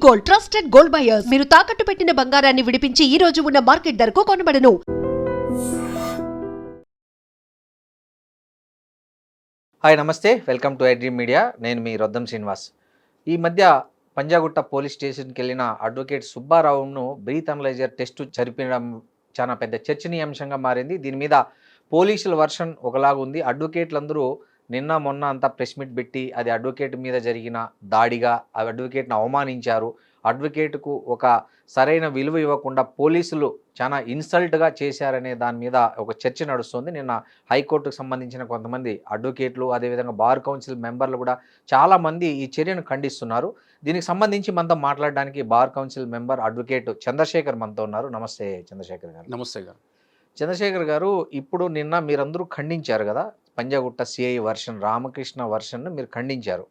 Gold, trusted gold buyers. మీరు తాకట్టు పెట్టిన బంగారాన్ని విడిపించి ఈ రోజు ఉన్న మార్కెట్ ధరకు కొనబడను. హాయ్ నమస్తే, వెల్కమ్ టు ఐడ్రీమ్ మీడియా. నేను మీ రొద్దం శ్రీనివాస్. ఈ మధ్య పంజాగుట్ట పోలీస్ స్టేషన్కి వెళ్ళిన అడ్వకేట్ సుబ్బారావును బ్రీత్ అనలైజర్ టెస్ట్ జరిపడం చాలా పెద్ద చర్చనీయాంశంగా మారింది. దీని మీద పోలీసుల వర్షన్ ఒకలాగా ఉంది. అడ్వకేట్లందరూ నిన్న మొన్న అంతా ప్రెస్ మీట్ పెట్టి అది అడ్వకేట్ మీద జరిగిన దాడిగా, ఆ అడ్వకేట్ను అవమానించారు, అడ్వకేట్కు ఒక సరైన విలువ ఇవ్వకుండా పోలీసులు చాలా ఇన్సల్ట్గా చేశారనే దాని మీద ఒక చర్చ నడుస్తుంది. నిన్న హైకోర్టుకు సంబంధించిన కొంతమంది అడ్వకేట్లు, అదేవిధంగా బార్ కౌన్సిల్ మెంబర్లు కూడా చాలామంది ఈ చర్యను ఖండిస్తున్నారు. దీనికి సంబంధించి మనతో మాట్లాడడానికి bar council member advocate Chandrashekar మనతో ఉన్నారు. నమస్తే చంద్రశేఖర్ గారు. నమస్తే గారు. చంద్రశేఖర్ గారు, ఇప్పుడు నిన్న మీరందరూ ఖండించారు కదా పంజాగుట్ట సిఐ వర్షన్, రామకృష్ణ వర్షన్ను మీరు ఖండించారు.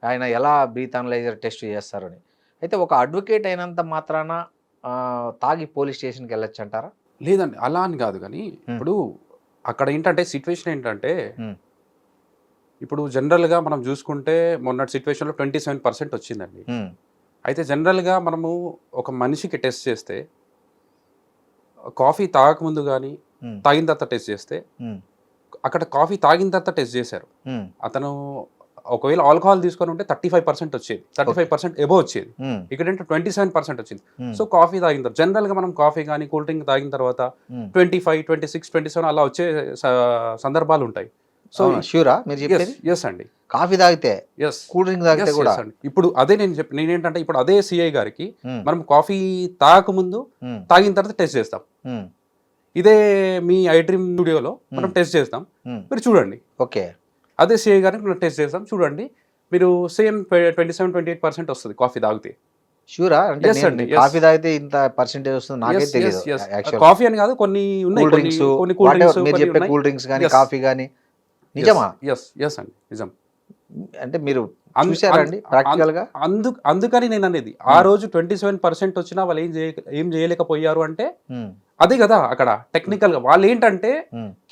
ఆయన ఎలా బ్రీత్ అనలైజర్ టెస్ట్ చేస్తారని. అయితే ఒక అడ్వకేట్ అయినంత మాత్రాన తాగి పోలీస్ స్టేషన్కి వెళ్ళొచ్చు అంటారా? లేదండి, అలా అని కాదు. కానీ ఇప్పుడు అక్కడ ఏంటంటే సిచ్యువేషన్ ఏంటంటే, ఇప్పుడు జనరల్గా మనం చూసుకుంటే మొన్నటి సిచ్యువేషన్లో 27% వచ్చిందండి. అయితే జనరల్గా మనము ఒక మనిషికి టెస్ట్ చేస్తే, కాఫీ తాగకముందు కానీ తాగిన తర్వాత టెస్ట్ చేస్తే, అక్కడ కాఫీ తాగిన తర్వాత టెస్ట్ చేశారు. అతను ఒకవేళ ఆల్కహాల్ తీసుకొని ఉంటే 35% వచ్చేది, 35% ఎబో వచ్చేది. ఇక్కడ 27% వచ్చింది. సో కాఫీ తాగిన తర్వాత జనరల్గా మనం కాఫీ కానీ కూల్ డ్రింక్ తాగిన తర్వాత 25, 26, 27 అలా వచ్చే సందర్భాలు ఉంటాయి. సో షూరా మీరు చెప్పేది? ఎస్ అండి. కాఫీ తాగితే, కూల్ డ్రింక్ తాగితే కూడా. ఇప్పుడు అదే నేనేంటంటే, ఇప్పుడు అదే సిఐ గారికి మనం కాఫీ తాగకముందు తాగిన తర్వాత టెస్ట్ చేస్తాం. ఇదే మీ ఐడ్రీమ్ స్టూడియోలో మనం టెస్ట్ చేస్తాం, మీరు చూడండి. ఓకే, అదే సిఐ గారికి మనం టెస్ట్ చేస్తాం, చూడండి. మీరు సేమ్ 27-28% వస్తుంది కాఫీ తాగితే. షూరా? అంటే కాఫీ తాగితే ఇంత పర్సెంటేజ్ వస్తుంది నాకే తెలియదు. కాఫీ అని కాదు, కొన్ని ఉన్నాయి, కూల్ డ్రింక్స్ కానీ కాఫీ కానీ. నిజమా? ఎస్ అండి, నిజం. అంటే మీరు చూసారండి ప్రాక్టికల్ గా? అందుకని నేను అనేది, ఆ రోజు 27% వచ్చినా వాళ్ళు ఏం చేయలేకపోయారు అంటే అదే కదా. అక్కడ టెక్నికల్ గా వాళ్ళు ఏంటంటే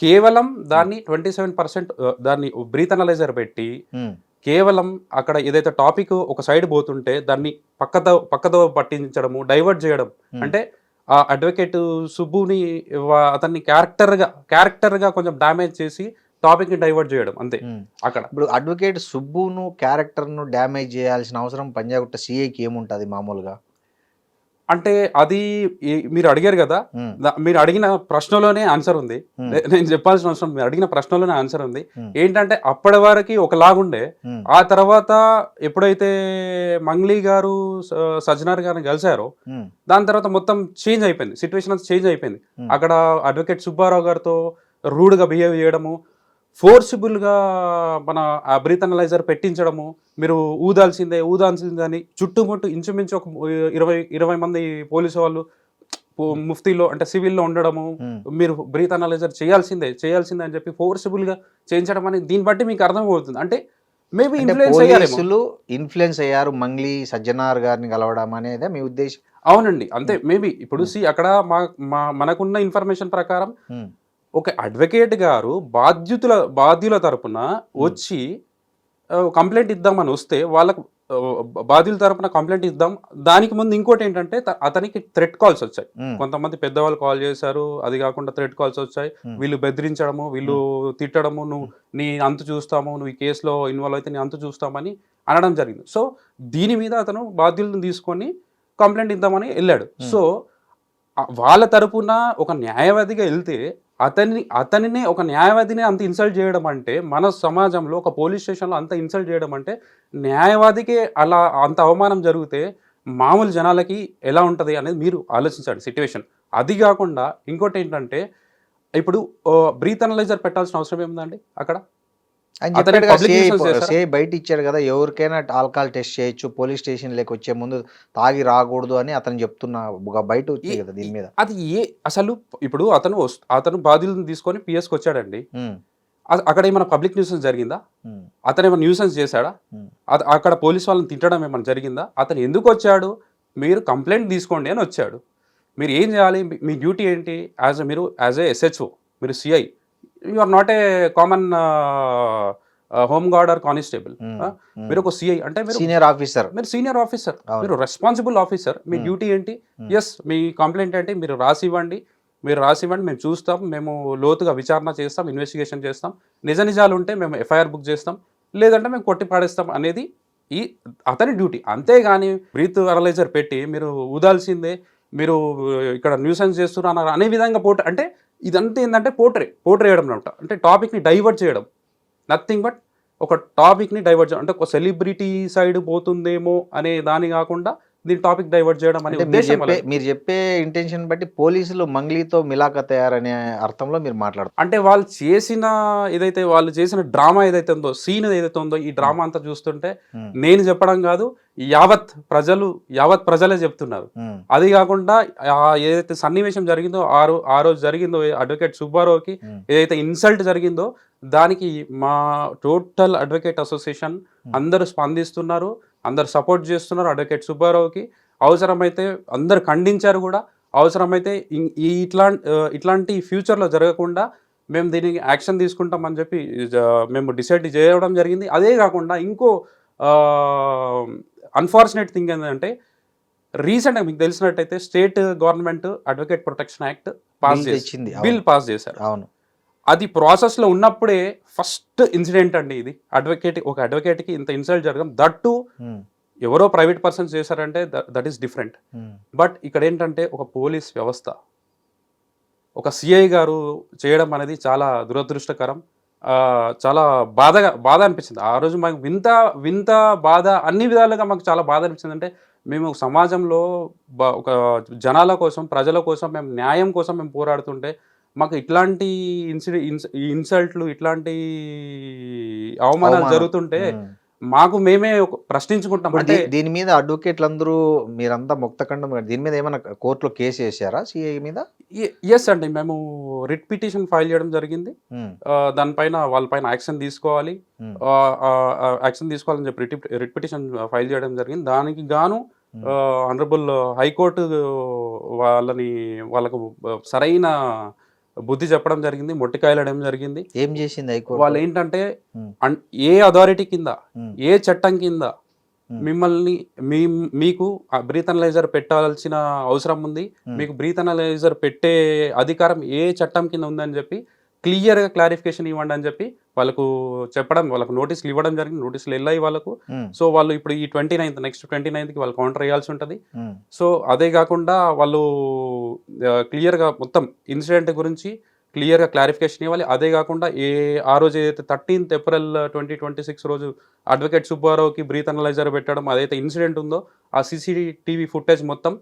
కేవలం దాన్ని 27% దాన్ని బ్రీత్ అనలైజర్ పెట్టి, కేవలం అక్కడ ఏదైతే టాపిక్ ఒక సైడ్ పోతుంటే దాన్ని పక్కదో పట్టించడము, డైవర్ట్ చేయడం. అంటే ఆ అడ్వకేట్ సుబ్బుని అతన్ని క్యారెక్టర్ గా కొంచెం డ్యామేజ్ చేసి టాపిక్ ని డైవర్ట్ చేయడం, అంతే. అక్కడ ఇప్పుడు అడ్వకేట్ సుబ్బును క్యారెక్టర్ను డ్యామేజ్ చేయాల్సిన అవసరం పంజాగుట్ట సిఐకి ఏముంటుంది మామూలుగా? అంటే అది మీరు అడిగారు కదా, మీరు అడిగిన ప్రశ్నలోనే ఆన్సర్ ఉంది. నేను చెప్పాల్సిన అవసరం, మీరు అడిగిన ప్రశ్నలోనే ఆన్సర్ ఉంది. ఏంటంటే అప్పటి వరకు ఒకలాగుండే, ఆ తర్వాత ఎప్పుడైతే మంగ్లీ గారు సజ్జనార్ గారిని కలిశారో దాని తర్వాత మొత్తం చేంజ్ అయిపోయింది, సిచ్యువేషన్ అంతా చేంజ్ అయిపోయింది. అక్కడ అడ్వకేట్ సుబ్బారావు గారితో రూడ్గా బిహేవ్ చేయడము, ఫోర్సిబుల్గా మన ఆ బ్రీత్ అనలైజర్ పెట్టించడము, మీరు ఊదాల్సిందే అని చుట్టుముట్టు ఇంచుమించు ఒక 20 మంది పోలీసు వాళ్ళు ముఫ్తీలో అంటే సివిల్లో ఉండడము, మీరు బ్రీత్ అనలైజర్ చేయాల్సిందే అని చెప్పి ఫోర్సిబుల్గా చేయించడం అనేది, దీన్ని బట్టి మీకు అర్థమవుతుంది. అంటే మేబీ ఇన్ఫ్లుయెన్స్ అయ్యారు మంగ్లీ సజ్జనార్ గారిని కలవడం అనేది మీ ఉద్దేశం? అవునండి, అంతే. మేబీ ఇప్పుడు అక్కడ మనకున్న ఇన్ఫర్మేషన్ ప్రకారం ఒక అడ్వకేట్ గారు బాధ్యుల తరపున వచ్చి కంప్లైంట్ ఇద్దామని వస్తే, వాళ్ళకు బాధ్యుల తరపున కంప్లైంట్ ఇద్దాం. దానికి ముందు ఇంకోటి ఏంటంటే, అతనికి థ్రెట్ కాల్స్ వచ్చాయి. కొంతమంది పెద్దవాళ్ళు కాల్ చేశారు, అది కాకుండా థ్రెట్ కాల్స్ వచ్చాయి. వీళ్ళు బెదిరించడము, వీళ్ళు తిట్టడము, నువ్వు నీ అంతు చూస్తాము, నువ్వు ఈ కేసులో ఇన్వాల్వ్ అయితే నీ అంతు చూస్తామని అనడం జరిగింది. సో దీని మీద అతను బాధ్యులను తీసుకొని కంప్లైంట్ ఇద్దామని వెళ్ళాడు. సో వాళ్ళ తరపున ఒక న్యాయవాదిగా వెళ్తే అతనినే ఒక న్యాయవాదిని అంత ఇన్సల్ట్ చేయడం అంటే, మన సమాజంలో ఒక పోలీస్ స్టేషన్లో అంత ఇన్సల్ట్ చేయడం అంటే, న్యాయవాదికే అలా అంత అవమానం జరిగితే మామూలు జనాలకి ఎలా ఉంటుంది అనేది మీరు ఆలోచించండి సిచ్యువేషన్. అది కాకుండా ఇంకోటి ఏంటంటే, ఇప్పుడు బ్రీత్ అనలైజర్ పెట్టాల్సిన అవసరం ఏముందండి అక్కడ? బయట ఇచ్చాడు కదా, ఎవరికైనా ఆల్కహాల్ టెస్ట్ చేయొచ్చు, పోలీస్ స్టేషన్ లేక వచ్చే ముందు తాగి రాకూడదు అని అతను చెప్తున్నా బయట వచ్చింది కదా దీని మీద. అది అసలు ఇప్పుడు అతను బాధ్యులను తీసుకొని పిఎస్కి వచ్చాడండి. అక్కడ ఏమైనా పబ్లిక్ న్యూసెన్స్ జరిగిందా? అతను ఏమైనా న్యూసెన్స్ చేశాడా? అక్కడ పోలీస్ వాళ్ళని తిట్టడం ఏమైనా జరిగిందా? అతను ఎందుకు వచ్చాడు? మీరు కంప్లైంట్ తీసుకోండి అని వచ్చాడు. మీరు ఏం చేయాలి? మీ డ్యూటీ ఏంటి? యాజ్ ఏ SHO, మీరు CI, you are not a common home guard or constable, మీరు ఒక సిఐ అంటే మీరు సీనియర్ ఆఫీసర్. మీరు సీనియర్ ఆఫీసర్, అవును. మీరు రెస్పాన్సిబుల్ ఆఫీసర్. మీ డ్యూటీ ఏంటి? ఎస్, మీ కంప్లైంట్ ఏంటి మీరు రాసి ఇవ్వండి, మేము చూస్తాం, మేము లోతుగా విచారణ చేస్తాం, ఇన్వెస్టిగేషన్ చేస్తాం, నిజాలు ఉంటే మేము ఎఫ్ఐఆర్ బుక్ చేస్తాం, లేదంటే మేము కొట్టి పాడేస్తాం అనేది ఈ అతని డ్యూటీ. అంతేగాని బ్రీత్ అనలైజర్ పెట్టి మీరు ఊదాల్సిందే, మీరు ఇక్కడ న్యూసెన్స్ చేస్తున్నారు అనే విధంగా అంటే ఇదంతా ఏంటంటే పోట్రే వేయడం అనమాట. అంటే టాపిక్ని డైవర్ట్ చేయడం, నథింగ్ బట్ ఒక టాపిక్ని డైవర్ట్ చేయడం. అంటే ఒక సెలబ్రిటీ సైడ్ పోతుందేమో అనే దాని కాకుండా దీని టాపిక్ డైవర్ట్ చేయడం అనే ఉద్దేశం. మీరు చెప్పే ఇంటెన్షన్ బట్టి పోలీసులు మంగ్లీతో మిలాఖత్ అయ్యారనే అర్థంలో మీరు మాట్లాడుతారు. అంటే వాళ్ళు చేసిన డ్రామా ఏదైతే ఉందో, సీన్ ఏదైతే ఉందో, ఈ డ్రామా అంతా చూస్తుంటే నేను చెప్పడం కాదు, యావత్ ప్రజలే చెప్తున్నారు. అది కాకుండా ఏదైతే సన్నివేశం జరిగిందో ఆ రోజు జరిగిందో, అడ్వకేట్ సుబ్బారావుకి ఏదైతే ఇన్సల్ట్ జరిగిందో దానికి మా టోటల్ అడ్వకేట్ అసోసియేషన్ అందరూ స్పందిస్తున్నారు, అందరు సపోర్ట్ చేస్తున్నారు అడ్వకేట్ సుబ్బారావుకి. అవసరమైతే అందరు ఖండించారు కూడా. అవసరమైతే ఇట్లాంటి ఫ్యూచర్లో జరగకుండా మేము దీనికి యాక్షన్ తీసుకుంటామని చెప్పి మేము డిసైడ్ చేయడం జరిగింది. అదే కాకుండా ఇంకో అన్ఫార్చునేట్ థింగ్ ఏంటంటే, రీసెంట్గా మీకు తెలిసినట్టయితే state government advocate protection act bill pass చేశారు. అవును, అది ప్రాసెస్లో ఉన్నప్పుడే ఫస్ట్ ఇన్సిడెంట్ అండి ఇది. ఒక అడ్వకేట్కి ఇంత ఇన్సల్ట్ జరగడం, దట్ టు ఎవరో ప్రైవేట్ పర్సన్స్ చేశారంటే దట్ ఈస్ డిఫరెంట్. బట్ ఇక్కడ ఏంటంటే ఒక పోలీస్ వ్యవస్థ, ఒక సిఐ గారు చేయడం అనేది చాలా దురదృష్టకరం. చాలా బాధ అనిపించింది ఆ రోజు. మాకు వింత బాధ, అన్ని విధాలుగా మాకు చాలా బాధ అనిపించింది. అంటే మేము సమాజంలో ఒక జనాల కోసం, ప్రజల కోసం, మేము న్యాయం కోసం మేము పోరాడుతుంటే మాకు ఇట్లాంటి ఇన్సల్ట్లు, ఇట్లాంటి అవమానాలు జరుగుతుంటే మాకు మేమే ప్రశ్నించుకుంటాం. అంటే దీని మీద అడ్వకేట్లందరూ మీరంతా ముక్తఖండం, దీని మీద ఏమైనా కోర్టులో కేసు వేసారా సిఐ మీద? ఎస్ అండి, మేము రిట్ పిటిషన్ ఫైల్ చేయడం జరిగింది. దానిపైన వాళ్ళపైన యాక్షన్ తీసుకోవాలని చెప్పి రిట్ పిటిషన్ ఫైల్ చేయడం జరిగింది. దానికి గాను ఆనరబుల్ హైకోర్టు వాళ్ళకు సరైన బుద్ధి చెప్పడం జరిగింది, మొట్టికాయలడం జరిగింది. ఏం చేసింది హైకోర్టు? వాళ్ళు ఏంటంటే ఏ అథారిటీ కింద, ఏ చట్టం కింద మిమ్మల్ని మీకు బ్రీత్ అనలైజర్ పెట్టాల్సిన అవసరం ఉంది, మీకు బ్రీత్ అనలైజర్ పెట్టే అధికారం ఏ చట్టం కింద ఉందని చెప్పి క్లియర్గా క్లారిఫికేషన్ ఇవ్వండి అని చెప్పి వాళ్ళకు చెప్పడం, వాళ్ళకు నోటీసులు ఇవ్వడం జరిగింది. నోటీసులు వెళ్ళాయి వాళ్ళకు. సో వాళ్ళు ఇప్పుడు ఈ నెక్స్ట్ 29th వాళ్ళు కౌంటర్ వేయాల్సి ఉంటుంది. సో అదే కాకుండా వాళ్ళు క్లియర్గా మొత్తం ఇన్సిడెంట్ గురించి క్లియర్గా క్లారిఫికేషన్ ఇవ్వాలి. అదే కాకుండా ఆ రోజు ఏదైతే 13th April 2026 రోజు అడ్వకేట్ సుబ్బారావుకి బ్రీత్ అనలైజర్ పెట్టడం అదైతే ఇన్సిడెంట్ ఉందో, ఆ CCTV ఫుటేజ్ మొత్తం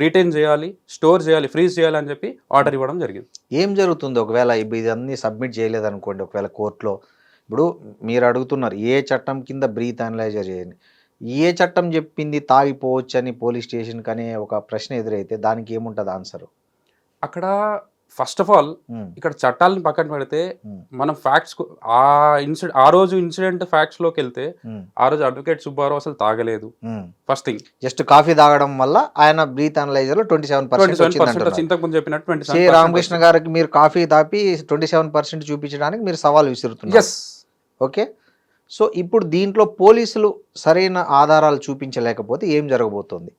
రిటైన్ చేయాలి, స్టోర్ చేయాలి, ఫ్రీజ్ చేయాలి అని చెప్పి ఆర్డర్ ఇవ్వడం జరిగింది. ఏం జరుగుతుంది ఒకవేళ ఇదన్నీ సబ్మిట్ చేయలేదనుకోండి, ఒకవేళ కోర్టులో? ఇప్పుడు మీరు అడుగుతున్నారు ఏ చట్టం కింద బ్రీత్ అనలైజర్ చేయండి, ఏ చట్టం చెప్పింది తాగిపోవచ్చు అని పోలీస్ స్టేషన్కి అనే ఒక ప్రశ్న ఎదురైతే దానికి ఏముంటుంది ఆన్సర్? అక్కడ ఫస్ట్ ఆఫ్ ఆల్ ఇక్కడ చట్టాలను పక్కన పెడితే మనం ఫ్యాక్ట్స్, ఆ రోజు ఇన్సిడెంట్ ఫ్యాక్ట్స్ లోకి వెళ్తే ఆ రోజు అడ్వకేట్ సుబ్బారావు అసలు తాగలేదు. ఫస్ట్ థింగ్, జస్ట్ కాఫీ తాగడం వల్ల ఆయన బ్రీత్ అనలైజర్ లో 27% ఇంతకుముందు చెప్పినట్టు 27%. రామకృష్ణ గారికి మీరు కాఫీ తాపి 27% చూపించడానికి మీరు సవాల్ విసురుతున్నారు. ఓకే, సో ఇప్పుడు దీంట్లో పోలీసులు సరైన ఆధారాలు చూపించలేకపోతే ఏం జరగబోతోంది?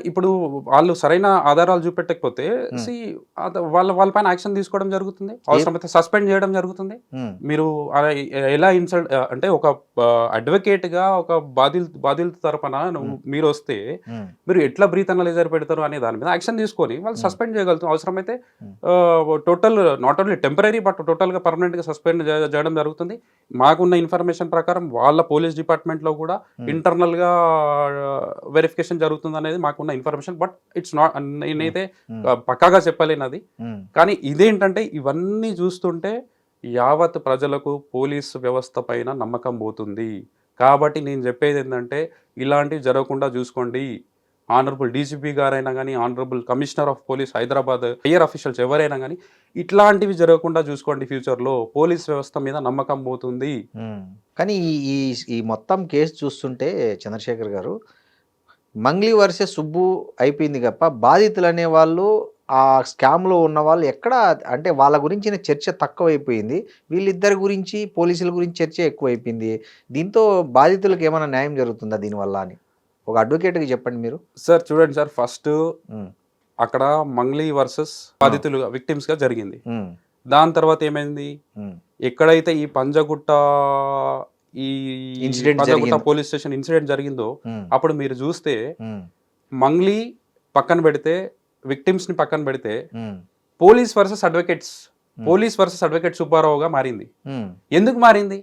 ఇప్పుడు వాళ్ళు సరైన ఆధారాలు చూపెట్టకపోతే వాళ్ళపైన యాక్షన్ తీసుకోవడం జరుగుతుంది, అవసరమైతే సస్పెండ్ చేయడం జరుగుతుంది. మీరు ఎలా ఇన్సల్ట్ అంటే ఒక అడ్వకేట్ గా ఒక బాధితుల తరపున మీరు వస్తే మీరు ఎట్లా బ్రీత్ అనలైజర్ పెడతారు అనే దాని మీద యాక్షన్ తీసుకొని వాళ్ళు సస్పెండ్ చేయగలుగుతారు. అవసరమైతే total not only temporary but total గా పర్మనెంట్ గా సస్పెండ్ చేయడం జరుగుతుంది. మాకున్న ఇన్ఫర్మేషన్ ప్రకారం వాళ్ళ పోలీస్ డిపార్ట్మెంట్ లో కూడా ఇంటర్నల్ గా వెరిఫికేషన్ జరుగుతుంది అనేది మాకున్న ఇన్ఫర్మేషన్. బట్ ఇట్స్ నాట్, నేనైతే పక్కాగా చెప్పలేనది. కానీ ఇదేంటంటే ఇవన్నీ చూస్తుంటే యావత్ ప్రజలకు పోలీస్ వ్యవస్థ పైన నమ్మకం పోతుంది. కాబట్టి నేను చెప్పేది ఏంటంటే ఇలాంటివి జరగకుండా చూసుకోండి. ఆనరబుల్ DGP గారైనా కానీ, honourable commissioner of police Hyderabad, higher officials ఎవరైనా కానీ ఇట్లాంటివి జరగకుండా చూసుకోండి. ఫ్యూచర్లో పోలీస్ వ్యవస్థ మీద నమ్మకం పోతుంది. కానీ ఈ మొత్తం కేసు చూస్తుంటే చంద్రశేఖర్ గారు, మంగ్లీ వర్సెస్ సుబ్బు అయిపోయింది తప్ప బాధితులు అనే వాళ్ళు ఆ స్కామ్లో ఉన్న వాళ్ళు ఎక్కడ అంటే వాళ్ళ గురించిన చర్చ తక్కువైపోయింది, వీళ్ళిద్దరి గురించి పోలీసుల గురించి చర్చ ఎక్కువైపోయింది. దీంతో బాధితులకు ఏమైనా న్యాయం జరుగుతుందా దీనివల్ల అని ఒక అడ్వకేట్కి చెప్పండి మీరు. సార్ చూడండి సార్, ఫస్ట్ అక్కడ మంగ్లీ వర్సెస్ బాధితులు విక్టిమ్స్ గా జరిగింది. దాని తర్వాత ఏమైంది, ఎక్కడైతే ఈ పంజగుట్ట పోలీస్ స్టేషన్ ఇన్సిడెంట్ జరిగిందో అప్పుడు మీరు చూస్తే మంగ్లీ పక్కన పెడితే, విక్టిమ్స్ ని పక్కన పెడితే పోలీస్ వర్సెస్ అడ్వకేట్ సుబ్బారావుగా మారింది. ఎందుకు మారింది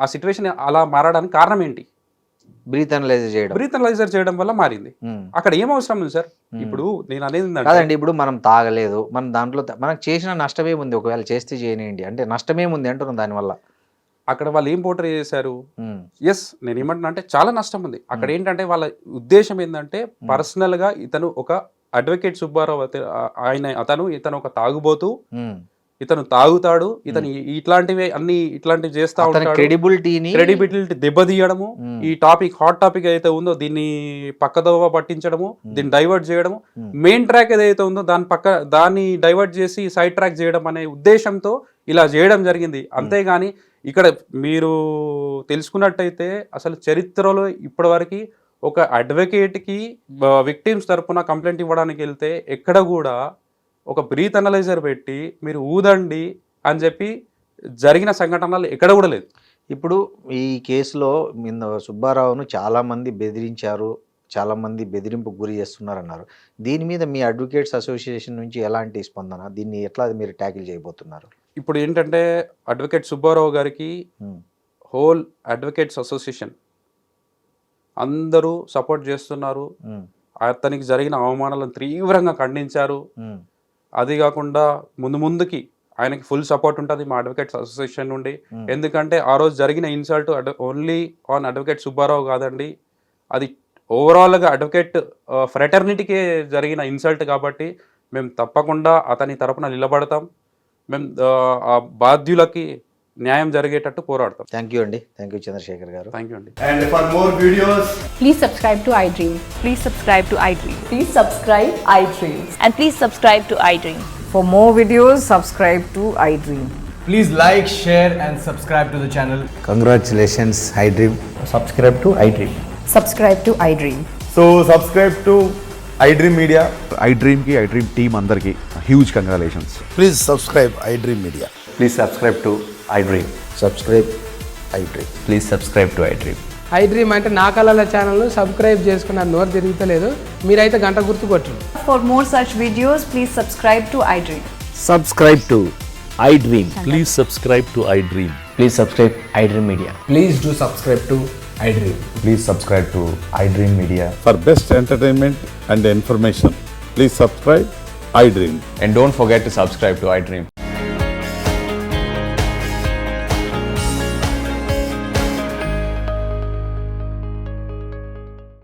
ఆ సిచ్యువేషన్ అలా మారడానికి కారణం ఏంటి? బ్రీత్ అనలైజర్ చేయడం వల్ల మారింది. అక్కడ ఏం అవసరం ఉంది సార్? ఇప్పుడు నేను అనేది కాదండి, ఇప్పుడు మనం తాగలేదు, మనం దాంట్లో మనకు చేసిన నష్టమేముంది? ఒకవేళ చేస్తే చేయనియండి, అంటే నష్టమేముంది అంటున్నాం దానివల్ల. అక్కడ వాళ్ళు ఏం పోర్ట్రే చేశారు? ఎస్, నేను ఏమంటున్నా అంటే చాలా నష్టం ఉంది అక్కడ. ఏంటంటే వాళ్ళ ఉద్దేశం ఏంటంటే పర్సనల్ గా ఇతను ఒక అడ్వకేట్ సుబ్బారావు ఇతను ఒక తాగుబోతూ, ఇతను తాగుతాడు, ఇతను ఇట్లాంటివి చేస్తా ఉంటాడు, క్రెడిబిలిటీ దెబ్బతీయడము, ఈ హాట్ టాపిక్ ఏదైతే ఉందో దీన్ని పక్కదోవ పట్టించడము, దీన్ని డైవర్ట్ చేయడము, మెయిన్ ట్రాక్ ఏదైతే ఉందో దాన్ని డైవర్ట్ చేసి సైడ్ ట్రాక్ చేయడం అనే ఉద్దేశంతో ఇలా చేయడం జరిగింది. అంతేగాని ఇక్కడ మీరు తెలుసుకున్నట్టయితే అసలు చరిత్రలో ఇప్పటివరకు ఒక అడ్వకేట్కి విక్టిమ్స్ తరపున కంప్లైంట్ ఇవ్వడానికి వెళ్తే ఎక్కడ కూడా ఒక బ్రీత్ అనలైజర్ పెట్టి మీరు ఊదండి అని చెప్పి జరిగిన సంఘటనలు ఎక్కడ కూడా లేదు. ఇప్పుడు ఈ కేసులో సుబ్బారావును చాలామంది బెదిరించారు, చాలామంది బెదిరింపుకు గురి చేస్తున్నారన్నారు. దీని మీద మీ అడ్వకేట్స్ అసోసియేషన్ నుంచి ఎలాంటి స్పందన, దీన్ని ఎట్లా మీరు ట్యాకిల్ చేయబోతున్నారు? ఇప్పుడు ఏంటంటే అడ్వకేట్ సుబ్బారావు గారికి హోల్ అడ్వకేట్స్ అసోసియేషన్ అందరూ సపోర్ట్ చేస్తున్నారు. అతనికి జరిగిన అవమానాలను తీవ్రంగా ఖండించారు. అది కాకుండా ముందుకి ఆయనకి ఫుల్ సపోర్ట్ ఉంటుంది మా అడ్వకేట్స్ అసోసియేషన్ నుండి. ఎందుకంటే ఆ రోజు జరిగిన insult only on advocate Subbarao కాదండి, అది ఓవరాల్గా అడ్వకేట్ ఫ్రెటర్నిటీకే జరిగిన ఇన్సల్ట్. కాబట్టి మేము తప్పకుండా అతని తరపున నిలబడతాం. మేము ఆ బాధ్యులకి న్యాయం జరిగేటట్టు పోరాడతాం. థ్యాంక్ యూ అండి. థ్యాంక్ యూ చంద్రశేఖర్ గారు. థ్యాంక్ యూ అండి. And for more videos, please subscribe to iDream. Please subscribe to iDream. Please subscribe iDream. And please subscribe to iDream. For more videos, subscribe to iDream. please like, share and subscribe to the channel. Congratulations, iDream. Subscribe to iDream. Subscribe to iDream. So subscribe to iDream Media. iDream ki iDream team andarki huge congratulations. Please subscribe iDream Media. Please subscribe to iDream. Subscribe iDream. Please subscribe to iDream. iDream అంటే నా కళల ఛానల్ను subscribe చేసుకున్న నోరు తిరుగుతలేదు, మీరైతే గంట గుర్తు కొట్టండి. For more such videos, please subscribe to iDream. Subscribe to iDream. Please subscribe to iDream. Please subscribe iDream Media. Please do subscribe to iDream. Please subscribe to iDream Media. For best entertainment and information, please subscribe iDream. And don't forget to subscribe to iDream.